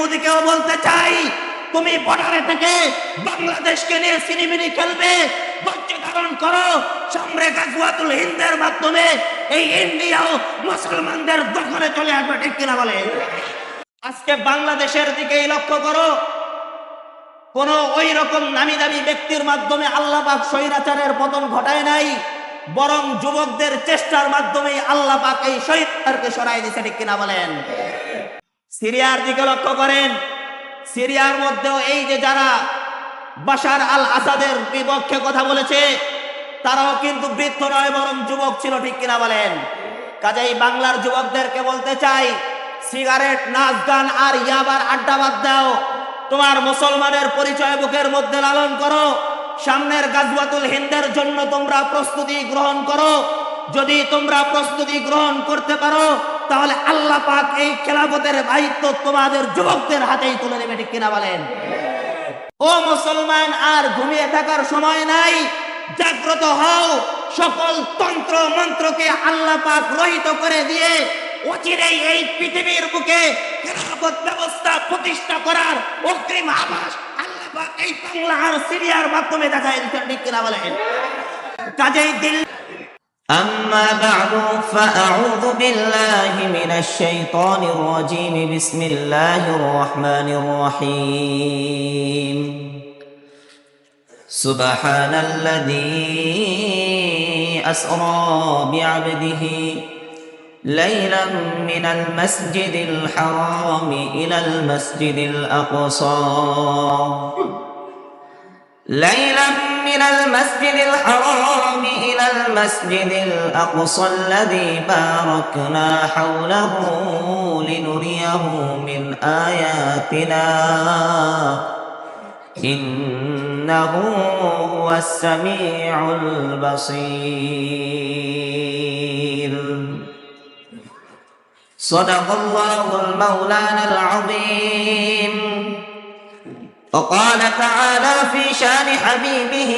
মোদীকেও বলতে চাই, তুমি বর্ডারে থেকে বাংলাদেশকে নিয়ে সিনেমিনি খেলবে, ধৈর্য ধারণ করো। সামনে গাজওয়াতুল হিন্দের মাধ্যমে এই ইন্ডিয়াও মুসলমানদের দখলে চলে আসবে, ঠিক কিনা বলে? আজকে বাংলাদেশের দিকেই লক্ষ্য করো, কোন ওই রকম নামি দামি ব্যক্তির মাধ্যমে আল্লাহ পাক স্বৈরাচারের পতন ঘটায় নাই, বরং যুবকদের চেষ্টার মাধ্যমে আল্লাহ পাক এই স্বৈরাচারকে সরাই দিয়েছে, ঠিক কিনা বলেন? সিরিয়ার দিকে লক্ষ্য করেন, সিরিয়ার মধ্যেও এই যে যারা বাশার আল আসাদের বিপক্ষে কথা বলেছে, তারাও কিন্তু বৃদ্ধ নয় বরং যুবক ছিল, ঠিক কিনা বলেন? কাজেই বাংলার যুবকদেরকে বলতে চাই, সিগারেট, নাচ গান আর ইয়াবার আড্ডা বাদ দাও, তোমার মুসলমানের পরিচয় বুকের মধ্যে লালন করো। সামনের গাজওয়াতুল হিন্দের জন্য তোমরা প্রস্তুতি গ্রহণ করো। যদি তোমরা প্রস্তুতি গ্রহণ করতে পারো, তাহলে আল্লাহ পাক এই খেলাফতের দায়িত্ব তোমাদের যুবকদের হাতেই তুলে দেবে, ঠিক কিনা বলেন? ও মুসলমান, আর ঘুমিয়ে থাকার সময় নাই, জাগ্রত হও। সকল তন্ত্র মন্ত্রকে আল্লাহ পাক রহিত করে দিয়ে অচিরেই এই পৃথিবীর বুকে খেলাফত ব্যবস্থা প্রতিষ্ঠা করার অগ্রিম আভাস আল্লাহ পাক এই বাংলা আর সিরিয়ার মাধ্যমে দেখায় দিচ্ছেন, ঠিক কিনা বলেন? কাজেই দিল أما بعد فأعوذ بالله من الشيطان الرجيم بسم الله الرحمن الرحيم سبحان الذي أسرى بعبده ليلا من المسجد الحرام إلى المسجد الأقصى ليلا من المسجد الحرام إلى المسجد الأقصى الذي باركنا حوله لنريه من آياتنا إنه هو السميع البصير صدق الله المولانا العظيم وقال تعالى في شان حبيبه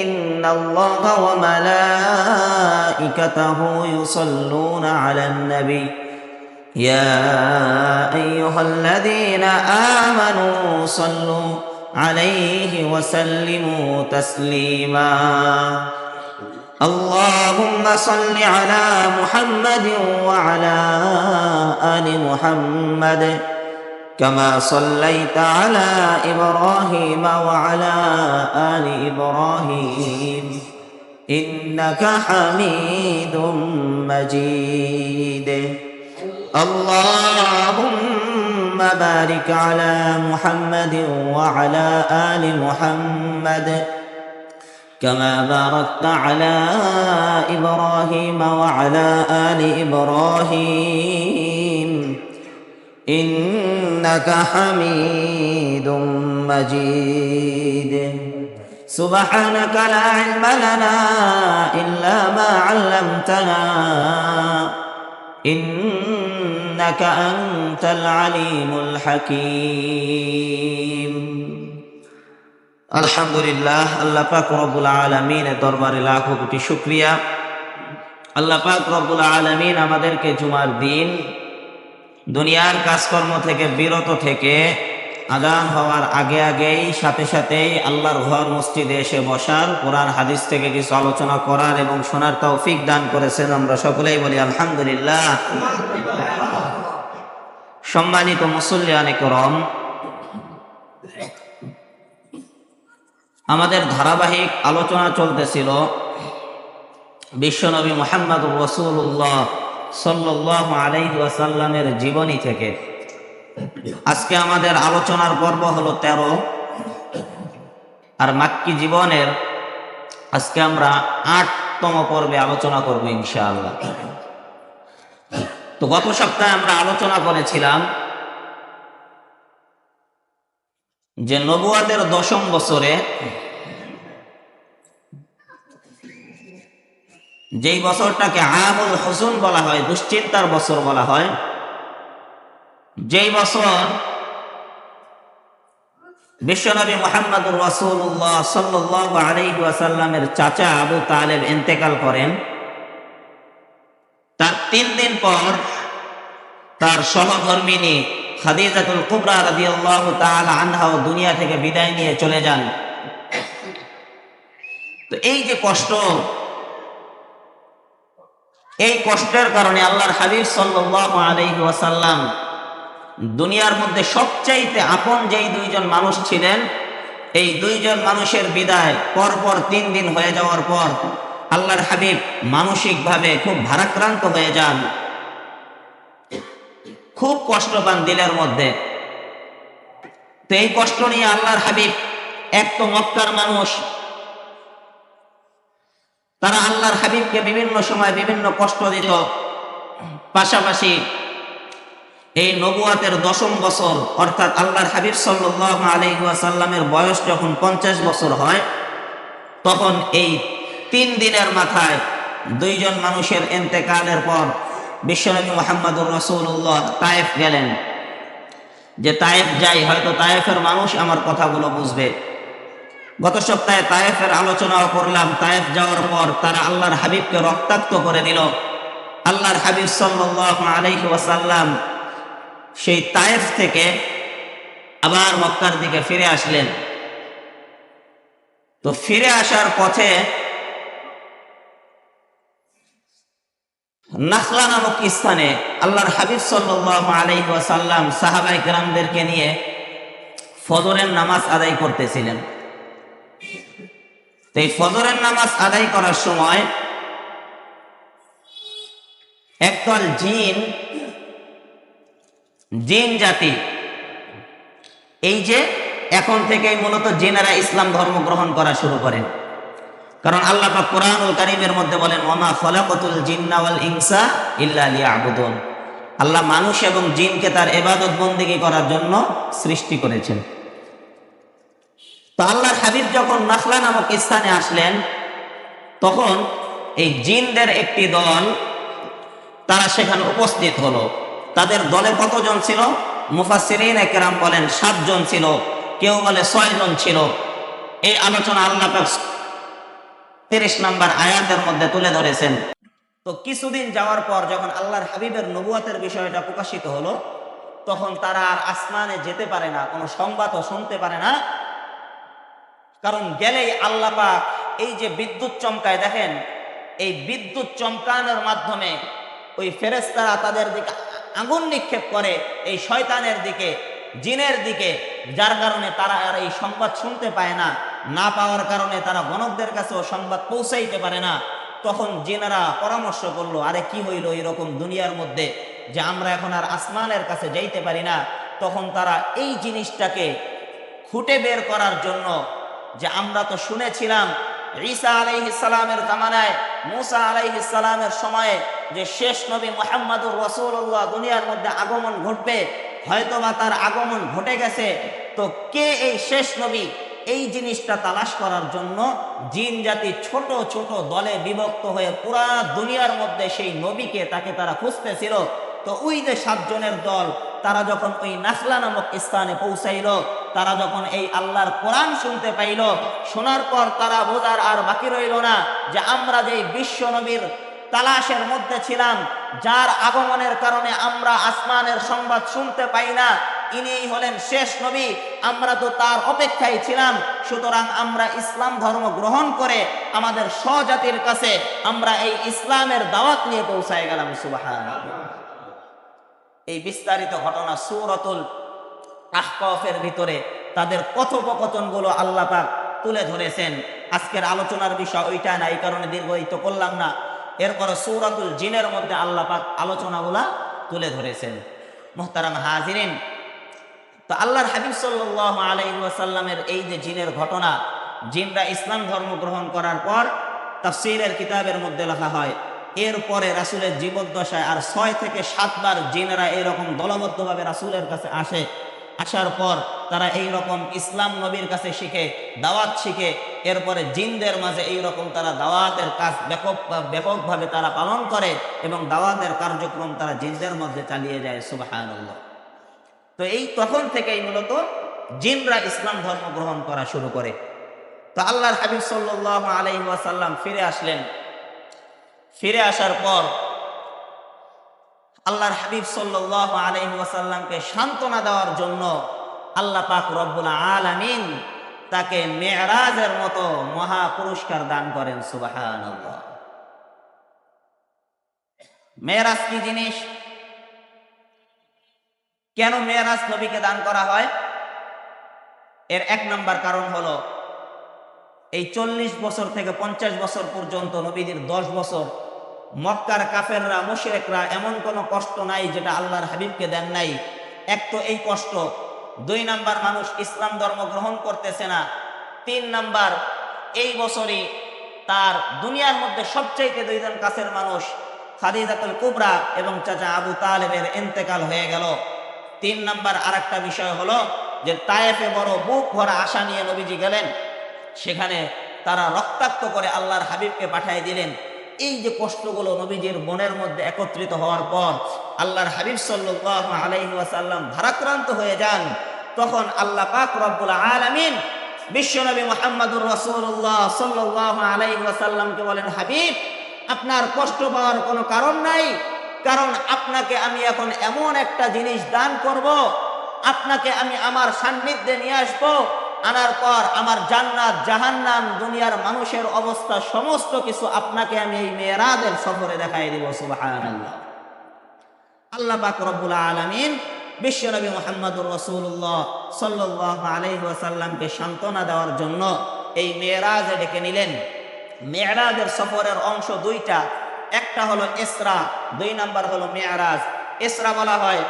إن الله وملائكته يصلون على النبي يا أيها الذين آمنوا صلوا عليه وسلموا تسليما اللهم صل على محمد وعلى آل محمد كما صليت على إبراهيم وعلى آل إبراهيم إنك حميد مجيد اللهم بارك على محمد وعلى آل محمد كما باركت على إبراهيم وعلى آل إبراهيم إنك حميد مجيد سبحانك لا علم لنا إلا ما علمتنا إنك أنت العليم الحكيم الحمد لله আল্লাহ পাক রব্বুল আলামিনের দরবারে লাখো কোটি শুকরিয়া। আল্লাহ পাক রব্বুল আলামিন আমাদেরকে জুমার দিন দুনিয়ার কাজকর্ম থেকে বিরত থেকে আযান হওয়ার আগে আগেই সাথে সাথেই আল্লাহর ঘর মসজিদে এসে বসার, কোরআন হাদিস থেকে কিছু আলোচনা করার এবং শোনার তৌফিক দান করেছেন। আমরা সকলেই বলি আলহামদুলিল্লাহ। সম্মানিত মুসল্লিয়ানে কিরাম, আমাদের ধারাবাহিক আলোচনা চলতেছিল বিশ্বনবী মুহাম্মদুর রাসূলুল্লাহ সাল্লাল্লাহু আলাইহি ওয়াসাল্লামের জীবনী থেকে। আজকে আমাদের আলোচনার পর্ব হলো 13 আর মাক্কি জীবনের আজকে আমরা 8তম পর্বে আলোচনা করব ইনশাআল্লাহ। তো গত সপ্তাহে আমরা আলোচনা করেছিলাম যে নবুয়াতের 10ম বছরে, যেই বছরটাকে আমুল হুজুন বলা হয়, দুশ্চিন্তার বছর বলা হয়, যেই বছর বিশ্বনবী মুহাম্মদুর রাসূলুল্লাহ সাল্লাল্লাহু আলাইহি ওয়াসাল্লামের চাচা আবু তালেব ইন্তেকাল করেন, তার 3 দিন পর তার সহধর্মিনী খাদিজাতুল কুবরা রাদিয়াল্লাহু তাআলা আনহাও দুনিয়া থেকে বিদায় নিয়ে চলে যান। তো এই যে কষ্ট, এই কষ্টের কারণে আল্লাহর হাবিব সাল্লাল্লাহু আলাইহি ওয়াসাল্লাম দুনিয়ার মধ্যে সবচাইতে আপন যেই দুইজন মানুষ ছিলেন, এই দুইজন মানুষের বিদায় পরপর 3 দিন হয়ে যাওয়ার পর আল্লাহর হাবিব মানসিকভাবে খুব ভারাক্রান্ত হয়ে যান, খুব কষ্ট পান দিলের মধ্যে। তো এই কষ্ট নিয়ে আল্লাহর হাবিব, এক তো মক্কার মানুষ, তারা আল্লাহর হাবিবকে বিভিন্ন সময় বিভিন্ন কষ্ট দিত, পাশাপাশি এই নবুয়াতের 10ম বছর অর্থাৎ আল্লাহর হাবিব সাল্লাল্লাহু আলাইহি ওয়াসাল্লামের বয়স যখন 50 বছর হয়, তখন এই 3 দিনের মাথায় দুইজন মানুষের ইন্তেকালের পর বিশ্বনবী মুহাম্মদুর রাসূলুল্লাহ তায়েফ গেলেন, যে তায়েফ যাই, হয়তো তায়েফের মানুষ আমার কথাগুলো বুঝবে। গত সপ্তাহে তায়েফের আলোচনাও করলাম। তায়েফ যাওয়ার পর তারা আল্লাহর হাবিবকে রক্তাক্ত করে দিল। আল্লাহর হাবিব সাল্লাল্লাহু আলাইহি ওয়াসাল্লাম সেই তায়েফ থেকে আবার মক্কার দিকে ফিরে আসলেন। তো ফিরে আসার পথে নাখলা নামক স্থানে আল্লাহর হাবিব সাল্লাল্লাহু আলাইহি ওয়াসাল্লাম সাহাবায়ে কেরামদেরকে নিয়ে ফজরের নামাজ আদায় করতেছিলেন। তো এই ফজরের নামাজ আদায় করার সময় একদল জিন জাতি, এই যে এখন থেকেই মূলত জিনেরা ইসলাম ধর্ম গ্রহণ করা শুরু করেন। কারণ আল্লাহ পাক কোরআনুল কারীমের মধ্যে বলেন, ওমা খলাকাতুল জিন্না ওয়াল ইনসা ইল্লা লিয়াবুদুন। আল্লাহ মানুষ এবং জিনকে তার ইবাদত বন্দেগী করার জন্য সৃষ্টি করেছেন। তো আল্লাহর হাবিব যখন নাখলা নামক স্থানে আসলেন, তখন এই জিনদের একটি দল তারা সেখানে উপস্থিত হলো। তাদের দলে কতজন ছিল? মুফাসসিরিনে কেরাম বলেন 7 জন ছিল, কেউ বলে 6 জন ছিল। এই আলোচনা আল্লাহ পাক 30 নম্বর আয়াতের মধ্যে তুলে ধরেছেন। তো কিছুদিন যাওয়ার পর যখন আল্লাহর হাবিবের নবুয়াতের বিষয়টা প্রকাশিত হলো, তখন তারা আর আসমানে যেতে পারে না, কোনো সংবাদও শুনতে পারে না। কারণ গেলেই আল্লাহ পাক এই যে বিদ্যুৎ চমকায়, দেখেন এই বিদ্যুৎ চমকানোর মাধ্যমে ওই ফেরেশতারা তাদের দিকে আগুন নিক্ষেপ করে, এই শয়তানের দিকে, জিনের দিকে, যার কারণে তারা আর এই সংবাদ শুনতে পায় না। না পাওয়ার কারণে তারা গণকদের কাছেও সংবাদ পৌঁছাইতে পারে না। তখন জিনেরা পরামর্শ করলো, আরে কি হইল এরকম দুনিয়ার মধ্যে যে আমরা এখন আর আসমানের কাছে যাইতে পারি না। তখন তারা এই জিনিসটাকে খুঁটে বের করার জন্য, যে আমরা তো শুনেছিলাম ঈসা আলাইহিস সালামের জামানায়, মুসা আলাইহিস সালামের সময়ে যে শেষ নবী মুহাম্মদুর রাসূলুল্লাহ দুনিয়ার মধ্যে আগমন ঘটবে, হয়তোবা তার আগমন ঘটে গেছে। তো কে এই শেষ নবী, এই জিনিসটা তালাশ করার জন্য জিন জাতি ছোট ছোট দলে বিভক্ত হয়ে পুরা দুনিয়ার মধ্যে সেই নবীকে, তাকে তারা খুঁজতেছিল। তো ওই যে 7 জনের দল, তারা যখন ওই নাখলা নামক স্থানে পৌঁছাইল, তারা যখন এই আল্লাহর কোরআন শুনতে পাইল, শোনার পর তারা বোঝার আর বাকি রইল না যে আমরা যে বিশ্ব নবীর তালাশের মধ্যে ছিলাম, যার আগমনের কারণে আমরা আসমানের সংবাদ শুনতে পাই না, ইনিই হলেন শেষ নবী। আমরা তো তার অপেক্ষায় ছিলাম। সুতরাং আমরা ইসলাম ধর্ম গ্রহণ করে আমাদের স্বজাতির কাছে আমরা এই ইসলামের দাওয়াত নিয়ে পৌঁছায় গেলাম। সুবহানাল্লাহ। এই বিস্তারিত ঘটনা সূরাতুল আহকাফের ভিতরে তাদের কথোপকথনগুলো আল্লাহ পাক তুলে ধরেছেন। আজকের আলোচনার বিষয় ওইটা না, এই কারণে দীর্ঘায়িত করলাম না। এরপরে সূরাতুল জিনের মধ্যে আল্লাহ পাক আলোচনাগুলা তুলে ধরেছেন। মুহতারাম হাজিরিন, তো আল্লাহর হাবিব সাল্লাল্লাহু আলাইহি ওয়াসাল্লামের এই যে জিনের ঘটনা, জিনরা ইসলাম ধর্ম গ্রহণ করার পর তাফসীরের কিতাবের মধ্যে লেখা হয়, এরপরে রাসূলের জীবদ্দশায় আর 6 থেকে 7 বার জিনেরা এইরকম দলবদ্ধভাবে রাসূলের কাছে আসে। আসার পর তারা এই রকম ইসলাম নবীর কাছে শিখে, দাওয়াত শিখে। এরপরে জিনদের মাঝে এই রকম তারা দাওয়াতের কাজ ব্যাপকভাবে তারা পালন করে এবং দাওয়াতের কার্যক্রম তারা জিনদের মধ্যে চালিয়ে যায়। সুবহানাল্লাহ। তো এই তখন থেকেই মূলত জিনরা ইসলাম ধর্ম গ্রহণ করা শুরু করে। তো আল্লাহর হাবিব সাল্লাল্লাহু আলাইহি ওয়াসাল্লাম ফিরে আসলেন। ফিরে আসার পর আল্লাহর হাবিব সাল্লাল্লাহু আলাইহি ওয়াসাল্লামকে সান্ত্বনা দেওয়ার জন্য আল্লাহ পাক রব্বুল আলামিন তাকে মেরাজের মতো মহা পুরস্কার দান করেন। সুবহানাল্লাহ। মেরাজ কি জিনিস? কেন মেরাজ নবীকে দান করা হয়? এর এক নম্বর কারণ হলো এই 40 বছর থেকে 50 বছর পর্যন্ত নবীদের 10 বছর মক্কার কাফেররা মুশরিকরা এমন কোনো কষ্ট নাই যেটা আল্লাহর হাবিবকে দেন নাই। এক তো এই কষ্ট, 2 নাম্বার মানুষ ইসলাম ধর্ম গ্রহণ করতেছে না, 3 নাম্বার এই বছরই তার দুনিয়ার মধ্যে সবচাইতে 2 জন কাছের মানুষ খাদিজাতুল কুবরা এবং চাচা আবু তালেবের ইন্তেকাল হয়ে গেল। 3 নাম্বার আরেকটা বিষয় হলো যে তায়েফে বড় বুক ভরা আশা নিয়ে নবীজি গেলেন, সেখানে তারা রক্তাক্ত করে আল্লাহর হাবিবকে পাঠিয়ে দিলেন। এই যে কষ্টগুলো নবীজির মনের মধ্যে একত্রিত হওয়ার পর আল্লাহর হাবিব সাল্লাল্লাহু আলাইহি ওয়াসাল্লাম ভারাক্রান্ত হয়ে যান। তখন আল্লাহ পাক রব্বুল আলামিন বিশ্বনবী মুহাম্মদুর রাসূলুল্লাহ সাল্লাল্লাহু আলাইহি ওয়াসাল্লামকে বলেন, হাবিব আপনার কষ্ট পাওয়ার কোনো কারণ নাই, কারণ আপনাকে আমি এখন এমন একটা জিনিস দান করব, আপনাকে আমি আমার সান্নিধ্যে নিয়ে আসবো, আনার পর আমার জান্নাত জাহান্নাম দুনিয়ার মানুষের অবস্থা সমস্ত কিছু আপনাকে আমি এই মেরাজের সফরে দেখাই দিব। সুবহানাল্লাহ। আল্লাহ পাক রব্বুল আলামিন বিশ্বনবী মুহাম্মদুর রাসূলুল্লাহ সাল্লাল্লাহু আলাইহি ওয়াসাল্লামকে সান্ত্বনা দেওয়ার জন্য এই মেরাজে ডেকে নিলেন। মেরাজের সফরের অংশ 2টা, একটা হলো ইসরা, 2 নাম্বার হলো মেরাজ। ইসরা বলা হয়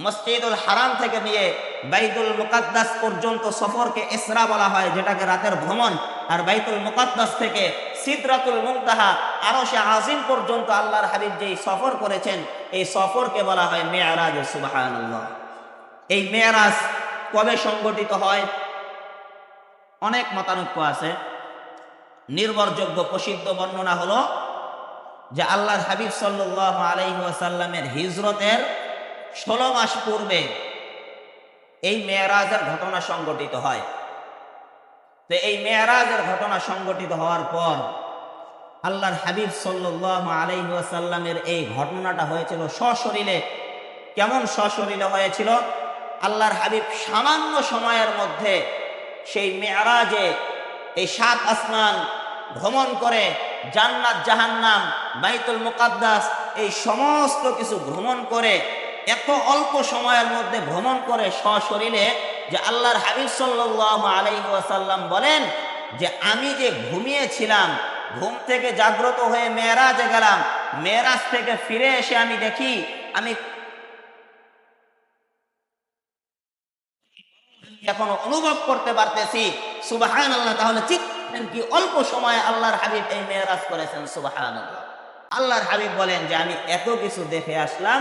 মসজিদুল হারাম থেকে নিয়ে বাইতুল মুকাদ্দাস পর্যন্ত সফরকে ইসরা বলা হয়, যেটাকে রাতের ভ্রমণ। আর বাইতুল মুকাদ্দাস থেকে সিদরাতুল মুনতাহা আরশে আজিম পর্যন্ত আল্লাহর হাবিব যেই সফর করেছেন এই সফরকে বলা হয় মেরাজ। সুবহানাল্লাহ। এই মেরাজ কবে সংগঠিত হয়? অনেক মতানৈক্য আছে। নির্ভরযোগ্য প্রসিদ্ধ বর্ণনা হলো যে আল্লাহর হাবিব সাল্লাল্লাহু আলাইহি ওয়াসাল্লামের হিজরতের 16 মাস পূর্বে এই মেরাজের ঘটনা সংঘটিত হয়। তো এই মেরাজের ঘটনা সংঘটিত হওয়ার পর আল্লাহর হাবিব সাল্লাল্লাহু আলাইহি ওয়াসাল্লামের এই ঘটনাটা হয়েছিল সশরীরে। কেমন সশরীরে হয়েছিল? আল্লাহর হাবিব সামান্য সময়ের মধ্যে সেই মেরাজে এই 7 আসমান ভ্রমণ করে জান্নাত জাহান্নাম বাইতুল মুকাদ্দাস এই সমস্ত কিছু ভ্রমণ করে এত অল্প সময়ের মধ্যে ভ্রমণ করে সশরীরে যে আল্লাহর হাবিব সাল্লাল্লাহু আলাইহি ওয়াসাল্লাম বলেন যে আমি যে ঘুমিয়েছিলাম, ঘুম থেকে জাগ্রত হয়ে মেরাজে গেলাম, মেরাজ থেকে ফিরে এসে আমি দেখি আমি এখন অনুভব করতে পারতেছি। সুবহানাল্লাহ। তাহলে চিন্তা কি অল্প সময়ে আল্লাহর হাবিব এই মেরাজ করেছেন। সুবহানাল্লাহ। আল্লাহর হাবিব বলেন যে আমি এত কিছু দেখে আসলাম,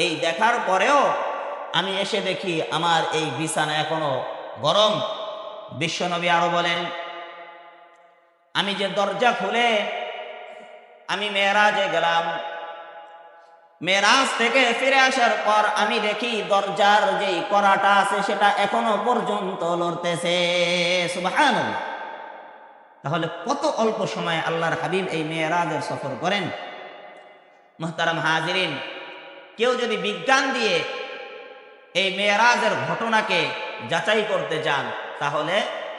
এই দেখার পরেও আমি এসে দেখি আমার এই বিছানা এখনো গরম। বিশ্বনবী আরো বলেন, আমি যে দরজা খুলে আমি মেরাজে গেলাম, মেরাজ থেকে ফিরে আসার পর আমি দেখি দরজার যেই কড়াটা আছে সেটা এখনো পর্যন্ত লড়তেছে। সুবহানাল্লাহ। তাহলে কত অল্প সময়ে আল্লাহর হাবিব এই মেরাজের সফর করেন। মুহতারাম হাজিরিন, কেউ যদি বিজ্ঞান দিয়ে এই মেরাজের ঘটনাকে যাচাই করতে যান তাহলে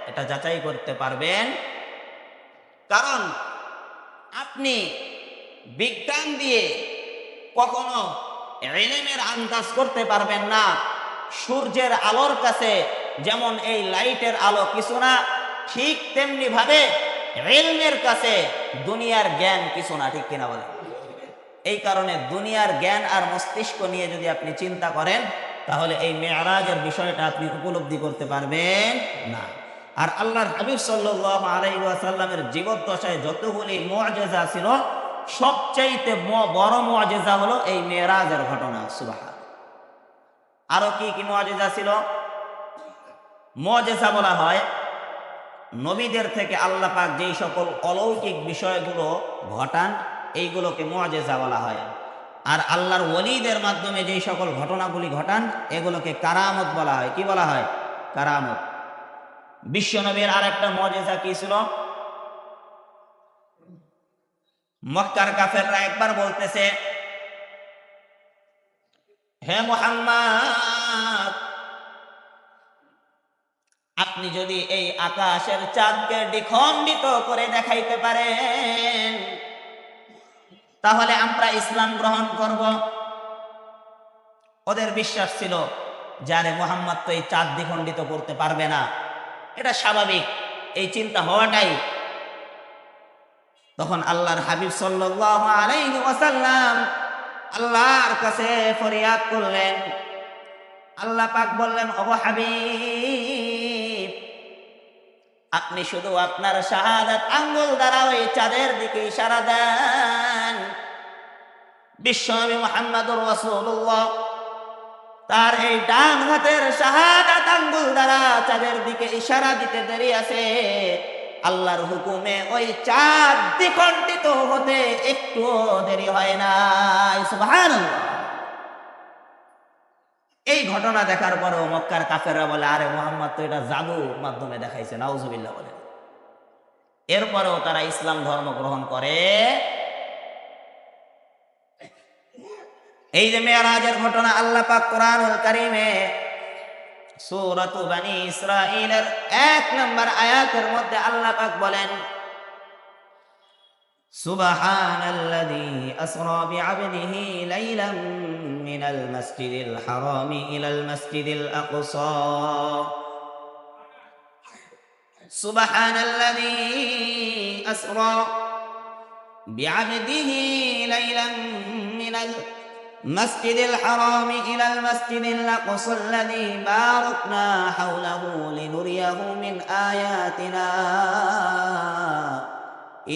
এটা যাচাই করতে পারবেন, কারণ আপনি বিজ্ঞান দিয়ে কখনো ইলমের আন্দাজ করতে পারবেন না। সূর্যের আলোর কাছে যেমন এই লাইটের আলো কিছু না, ঠিক তেমনি ভাবে ইলমের কাছে দুনিয়ার জ্ঞান কিছু না। ঠিক কিনা বলেন? এই কারণে দুনিয়ার জ্ঞান আর মস্তিষ্ক নিয়ে যদি আপনি চিন্তা করেন তাহলে এই মেরাজের বিষয়টা আপনি উপলব্ধি করতে পারবেন না। আর আল্লাহর হাবিব সাল্লাল্লাহু আলাইহি ওয়াসাল্লামের জীবদ্দশায় যতগুলি মুআজিজা ছিল সবচাইতে বড় মুআজিজা হলো এই মেরাজের ঘটনা। সুবহান। আরো কি কি মুআজিজা ছিল? মুআজিজা বলা হয় নবীদের থেকে আল্লাহ পাক যেই সকল অলৌকিক বিষয়গুলো ঘটান এইগুলোকে মুআজিজা বলা হয়। আর আল্লাহর ওলিদের মাধ্যমে যেই সকল ঘটনাগুলি ঘটান এগুলোকে কারামত বলা হয়। কি বলা হয়? কারামত। বিশ্বনবীর আরেকটা মুআজিজা কি ছিল? মক্কার কাফেররা একবার বলতেছে হে মুহাম্মদ, আপনি যদি এই আকাশের চাঁদকে দ্বিখণ্ডিত করে দেখাইতে পারেন তাহলে আমরা ইসলাম গ্রহণ করব। ওদের বিশ্বাস ছিল যারে মুহাম্মদ তো এই চাঁদ দ্বিখণ্ডিত করতে পারবে না, এটা স্বাভাবিক, এই চিন্তা হওয়াটাই। তখন আল্লাহর হাবিব সাল্লাল্লাহু আলাইহি ওয়াসাল্লাম আল্লাহর কাছে ফরিয়াদ করলেন। আল্লাহ পাক বললেন, ওগো হাবিব, আপনি শুধু আপনার শাহাদাত আঙ্গুল দ্বারা ওই চাঁদের দিকে ইশারা দেন। বিশ্বনবী মুহাম্মদুর রাসূলুল্লাহ তার এই ডান হাতের শাহাদাত আঙ্গুল দ্বারা চাঁদের দিকে ইশারা দিতে দেরি আছে, আল্লাহর হুকুমে ওই চাঁদ দ্বিখণ্ডিত হতে একটু দেরি হয় না। সুবহানাল্লাহ। এই ঘটনা দেখার পরেও মক্কার কাফেররা বলে, আরে মুহাম্মদ তো এটা জাদুর মাধ্যমে দেখাইছে, নাউজুবিল্লাহ বলে। এরপরেও তারা ইসলাম ধর্ম গ্রহণ করে। এই যে মেরাজের ঘটনা আল্লাহ পাক কোরআনুল কারীমে সূরাতু বনী ইসরাঈলের 1 নম্বর আয়াতের মধ্যে আল্লাহ পাক বলেন, সুবহানাল্লাযী আসরা বিআবদিহি লাইলাম মিনাল মাসজিদিল হারামি ইলাল মাসজিদিল আকসা। সুবহানাল্লাযী আসরা বিআবদিহি লাইলাম মিনাল مسجد الحرام إلى المسجد الأقصى الذي باركنا حوله لنريه من آياتنا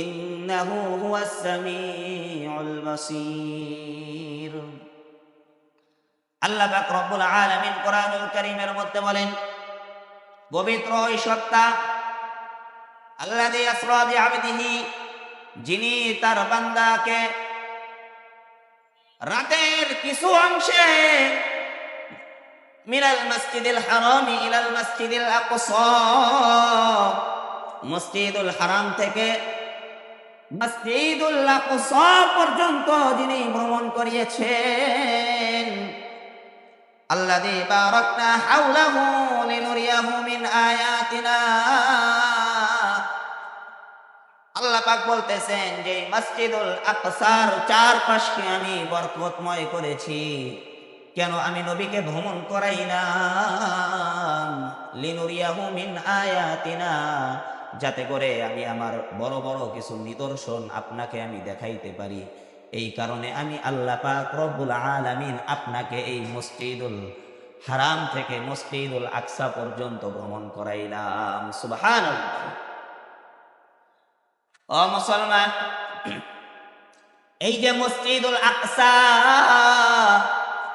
إنه هو السميع البصير। আল্লাহ পাক রব্বুল আলামিন কোরআনুল কারীমের মধ্যে বলেন, পবিত্র ওই সত্তা আল্লাযী আসরা বিআবদিহি, যিনি তার বান্দাকে রাতের কিছু অংশে মিনাল মসজিদিল হারামি ইলাল মসজিদিল আকসা, মসজিদুল হারাম থেকে মসজিদুল আকসা পর্যন্ত যিনি ভ্রমণ করিয়েছেন, আল্লাযী বারাকনা হাওলাহু লিনুরিয়াহু মিন আয়াতিনা। আল্লাহ পাক বলতেছেন যে মসজিদুল আকসার চারপাশকে আমি বরকতময় করেছি, কেন আমি নবীকে ভ্রমণ করাইলাম, লিনুরিয়াহু মিন আয়াতিনা, যাতে করে আমি আমার বড় বড় কিছু নিদর্শন আপনাকে আমি দেখাইতে পারি। এই কারণে আমি আল্লাহ পাক রব্বুল আলামিন আপনাকে এই মসজিদুল হারাম থেকে মসজিদুল আকসা পর্যন্ত ভ্রমণ করাইলাম। সুবহানাল্লাহ। ও মুসলমান, এই যে মসজিদুল আকসা,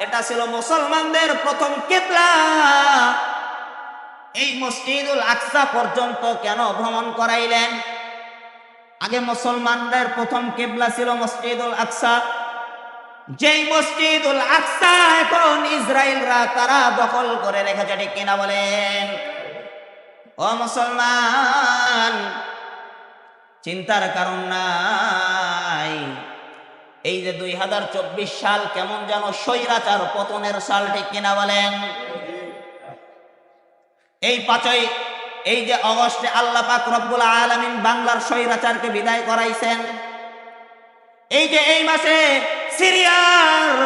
এটা ছিল মুসলমানদের প্রথম কিবলা। এই মসজিদুল আকসা পর্যন্ত কেন ভ্রমণ করাইলেন? আগে মুসলমানদের প্রথম কিবলা ছিল মসজিদুল আকসা। যেই মসজিদুল আকসা এখন ইসরায়েলরা তারা দখল করে রেখেছে, ঠিক কিনা বলেন? ও মুসলমান, চিন্তার কারণ নাই। এই যে 2024 সাল কেমন যেন স্বৈরাচার পতনের সাল, ঠিক কিনা বলেন? এই যে অগস্টে আল্লাহ পাক রব্বুল আলামিন বাংলার স্বৈরাচারকে বিদায় করাইছেন। এই যে এই মাসে সিরিয়ার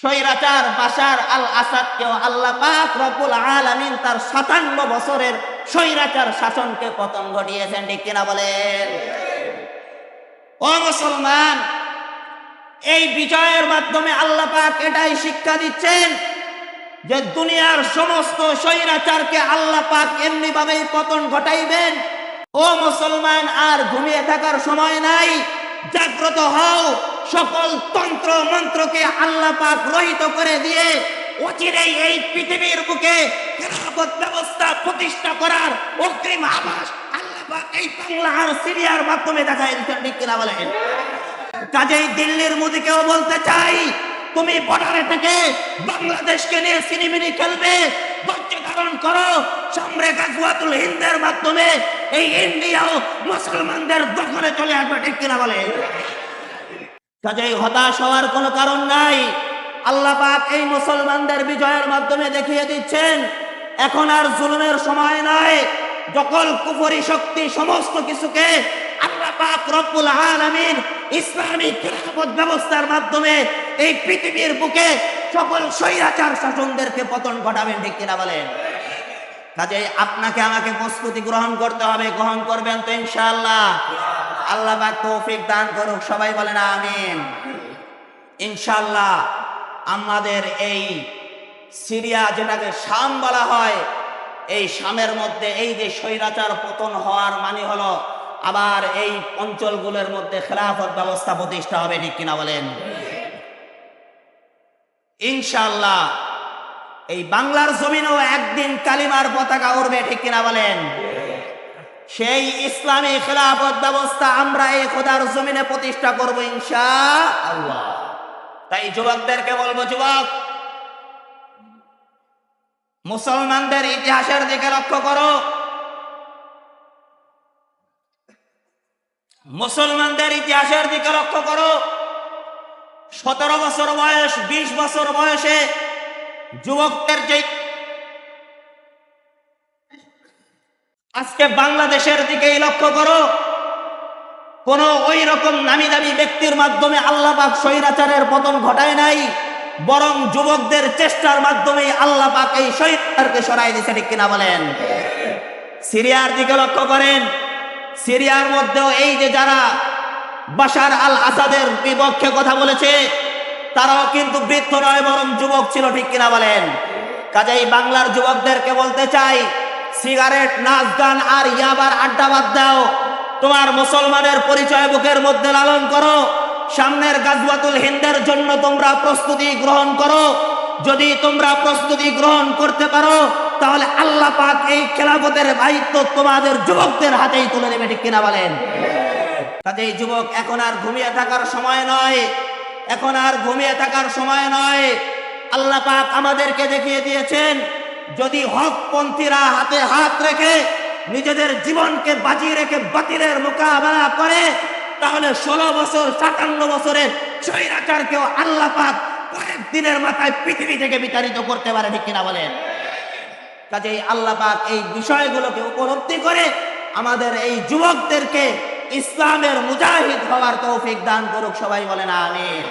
স্বৈরাচার বাশার আল আসাদকেও আল্লাহ পাক রব্বুল আলামিন তার 57 বছরের স্বৈরাচার শাসনকে পতন ঘটিয়েছেন, ঠিক কিনা বলেন? ও মুসলমান, এই বিজয়ের মাধ্যমে আল্লাহ পাক এটাই শিক্ষা দিচ্ছেন যে দুনিয়ার সমস্ত স্বৈরাচারকে আল্লাহ পাক এমনি ভাবেই পতন ঘটাইবেন। ও মুসলমান, আর ঘুমিয়ে থাকার সময় নাই, জাগ্রত হও। সকল তন্ত্র মন্ত্রকে আল্লাহ পাক রহিত করে দিয়ে অচিরেই এই পৃথিবীর বুকে খেলাফত ব্যবস্থা প্রতিষ্ঠা করার অগ্রিম আভাস আল্লাহ পাক এই বাংলা আর সিরিয়ার মাধ্যমে দেখাই দিচ্ছেন, ঠিক কিনা বলেন? কাজেই দিল্লির মোদিকেও বলতে চাই, তুমি বর্ডারে থেকে বাংলাদেশকে নিয়ে সিনেমিনি খেলবে, ধৈর্য ধারণ করো। সামনে গাজওয়াতুল হিন্দের মাধ্যমে এই ইন্ডিয়াও মুসলমানদের দখলে চলে আসবে, ঠিক কিনা বলে? কাজেই হতাশ হওয়ার কোনো কারণ নাই। আল্লাহ পাক এই মুসলমানদের বিজয়ের মাধ্যমে দেখিয়ে দিচ্ছেন এখন আর জুলুমের সময় নয়। যখন কুফরি শক্তি সমস্ত কিছুকে আল্লাহ পাক রব্বুল আলামিন ইসলামী খিলাফত ব্যবস্থার মাধ্যমে এই পৃথিবীর বুকে সকল স্বৈরাচার শাসনদেরকে পতন ঘটাবেন, ঠিক কিনা বলেন? কাজেই আপনাকে আমাকে প্রস্তুতি গ্রহণ করতে হবে। গ্রহণ করবেন তো ইনশাআল্লাহ? আল্লাহ পাক তৌফিক দান করুক, সবাই বলেন আমিন। ইনশাআল্লাহ আমাদের এই সিরিয়া, যেটাকে শাম বলা হয়, এই শামের মধ্যে এই যে স্বৈরাচার পতন হওয়ার মানে হলো আবার এই অঞ্চলগুলোর মধ্যে খেলাফত ব্যবস্থা প্রতিষ্ঠা হবে, ঠিক কিনা বলেন? ইনশাআল্লাহ এই বাংলার জমিনেও একদিন কালিমার পতাকা উড়বে, ঠিক কিনা বলেন? সেই ইসলামী খেলাফত ব্যবস্থা আমরা এই খোদার জমিনে প্রতিষ্ঠা করব ইনশাআল্লাহ। তাই যুবকদেরকে বলবো, যুবক মুসলমানদের ইতিহাসের দিকে লক্ষ্য করো। মুসলমানদের ইতিহাসের দিকে লক্ষ্য করো। 17 বছর বয়স, 20 বছর বয়সে যুবকদের যে আজকে বাংলাদেশের দিকেই লক্ষ্য করো। কোন ওই রকম নামি দামি ব্যক্তির মাধ্যমে আল্লাহ পাক স্বৈরাচারের পতন ঘটায় নাই, বরং যুবকদের চেষ্টার মাধ্যমে আল্লাহ পাক এই স্বৈরাচারকে সরাই দিয়েছে, ঠিক কিনা বলেন? সিরিয়ার দিকে লক্ষ্য করেন। সিরিয়ার মধ্যেও এই যে যারা বাশার আল আসাদের বিপক্ষে কথা বলেছে, তারাও কিন্তু বৃদ্ধ নয়, বরং যুবক ছিল, ঠিক কিনা বলেন? কাজেই বাংলার যুবকদেরকে বলতে চাই, সিগারেট, নাচ গান আর ইয়াবার আড্ডা বাদ দাও। তোমার মুসলমানের পরিচয় বুকের মধ্যে লালন করো। সামনের গাজওয়াতুল হিন্দের জন্য তোমরা প্রস্তুতি গ্রহণ করো। যদি তোমরা প্রস্তুতি গ্রহণ করতে পারো, তাহলে আল্লাহ পাক এই খেলাফতের দায়িত্ব তোমাদের যুবকদের হাতেই তুলে দেবে, ঠিক কিনা বলেন? কাজেই যুবক, এখন আর ঘুমিয়ে থাকার সময় নয়, এখন আর ঘুমিয়ে থাকার সময় নয়। আল্লাহ পাক আমাদেরকে দেখিয়ে দিয়েছেন, যদি হকপন্থীরা হাতে হাত রেখে নিজেদের জীবনকে বাজি রেখে বাতিলের মোকাবেলা করে, তাহলে 16 বছর 57 বছরের স্বৈরাচারকেও আল্লাহ পাক কয়েকদিনের মাথায় পৃথিবী থেকে বিতাড়িত করতে পারে, ঠিক কিনা বলেন? কাজেই আল্লাহ পাক এই বিষয়গুলোকে উপলব্ধি করে আমাদের এই যুবকদেরকে ইসলামের মুজাহিদ হওয়ার তৌফিক দান করুক, সবাই বলেন আমিন।